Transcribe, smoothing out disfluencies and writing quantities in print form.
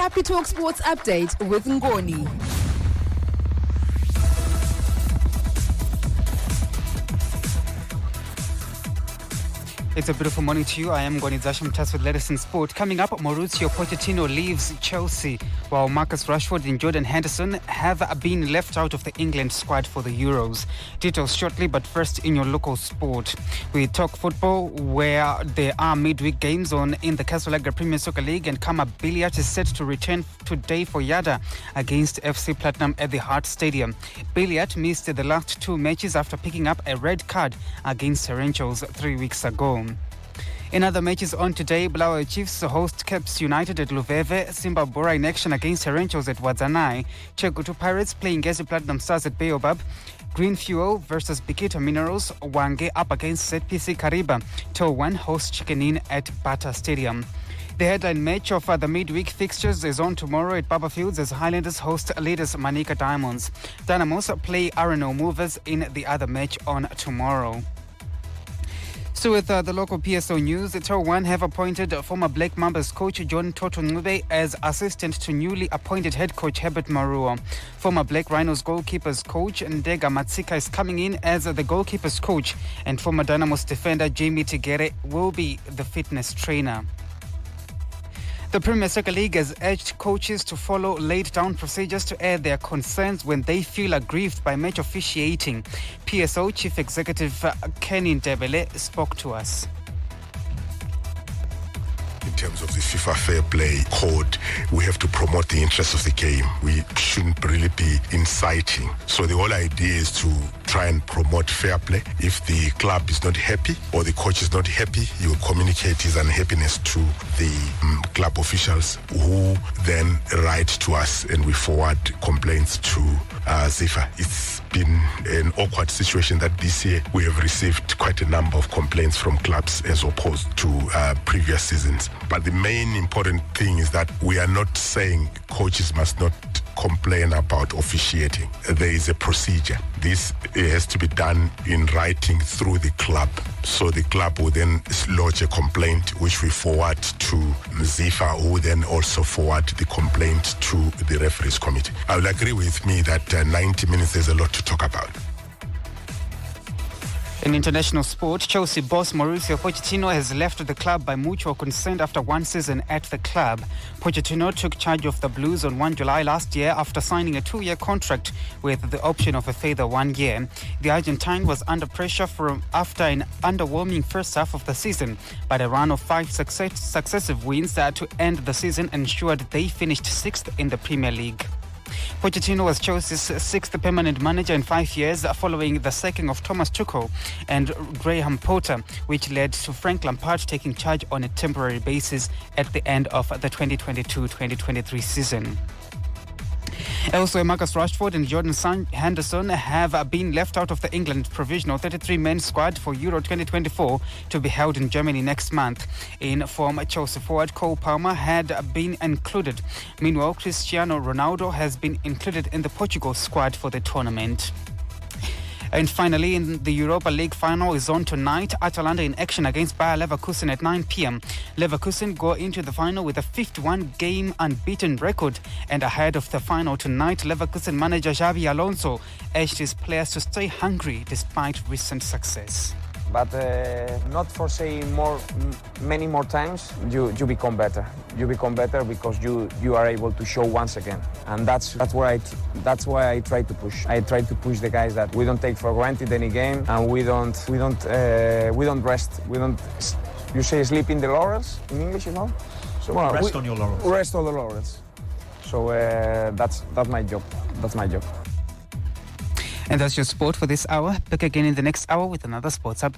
Capitalk Sports Update with Ngoni. It's a beautiful morning to you. I am Ngoni Zashamtas with latest in sport. Coming up, Mauricio Pochettino leaves Chelsea, while Marcus Rashford and Jordan Henderson have been left out of the England squad for the Euros. Details shortly, but first in your local sport. We talk football, where there are midweek games on in the Capitalk Premier Soccer League, and Khama Billiat is set to return today for Yadah against FC Platinum at the Hart Stadium. Billiat missed the last two matches after picking up a red card against Herentals 3 weeks ago. In other matches on today, Bulawayo Chiefs host Caps United at Luveve, Simba Bora in action against Herentals at Wadzanai, Chegutu Pirates playing Gezi Platinum Stars at Baobab, Green Fuel versus Bikita Minerals, Wange up against ZPC Kariba, Towan hosts Chicken Inn at Bata Stadium. The headline match of the midweek fixtures is on tomorrow at Baba Fields as Highlanders host leaders Manika Diamonds. Dynamos play RNO Movers in the other match on tomorrow. So with the local PSO news, the Towan have appointed former Black Mambas coach John Toto Ngube as assistant to newly appointed head coach Herbert Maruo. Former Black Rhinos goalkeepers coach Ndega Matsika is coming in as the goalkeepers coach, and former Dynamos defender Jamie Tigere will be the fitness trainer. The Premier Soccer League has urged coaches to follow laid-down procedures to air their concerns when they feel aggrieved by match officiating. PSO Chief Executive Kenny Ndebele spoke to us. In terms of the FIFA Fair Play Code, we have to promote the interests of the game. We shouldn't really be inciting. So the whole idea is to try and promote fair play. If the club is not happy or the coach is not happy, he will communicate his unhappiness to the club officials, who then write to us and we forward complaints to FIFA. It's been an awkward situation that this year we have received quite a number of complaints from clubs as opposed to previous seasons. But the main important thing is that we are not saying coaches must not complain about officiating. There is a procedure. This has to be done in writing through the club. So the club will then lodge a complaint, which we forward to FIFA, who then also forward the complaint to the referees committee. I will agree with me that 90 minutes, there's a lot to talk about. In international sport, Chelsea boss Mauricio Pochettino has left the club by mutual consent after one season at the club. Pochettino took charge of the Blues on 1 July last year after signing a 2-year contract with the option of a further 1 year. The Argentine was under pressure after an underwhelming first half of the season, but a run of 5 successive wins to end the season ensured they finished 6th in the Premier League. Pochettino was Chelsea's 6th permanent manager in 5 years, following the sacking of Thomas Tuchel and Graham Potter, which led to Frank Lampard taking charge on a temporary basis at the end of the 2022-2023 season. Elsewhere, Marcus Rashford and Jordan Henderson have been left out of the England provisional 33-man squad for Euro 2024 to be held in Germany next month. In form, Chelsea forward Cole Palmer had been included. Meanwhile, Cristiano Ronaldo has been included in the Portugal squad for the tournament. And finally, in the Europa League final is on tonight. Atalanta in action against Bayer Leverkusen at 9 p.m. Leverkusen go into the final with a 51-game unbeaten record. And ahead of the final tonight, Leverkusen manager Xabi Alonso urged his players to stay hungry despite recent success. But not for saying many more times, you become better. You become better because you are able to show once again, and that's why I try to push. I try to push the guys that we don't take for granted any game, and we don't rest. We don't. You say sleep in the laurels in English, you know. So rest on your laurels. Rest on the laurels. So that's my job. That's my job. And that's your sport for this hour. Back again in the next hour with another sports update.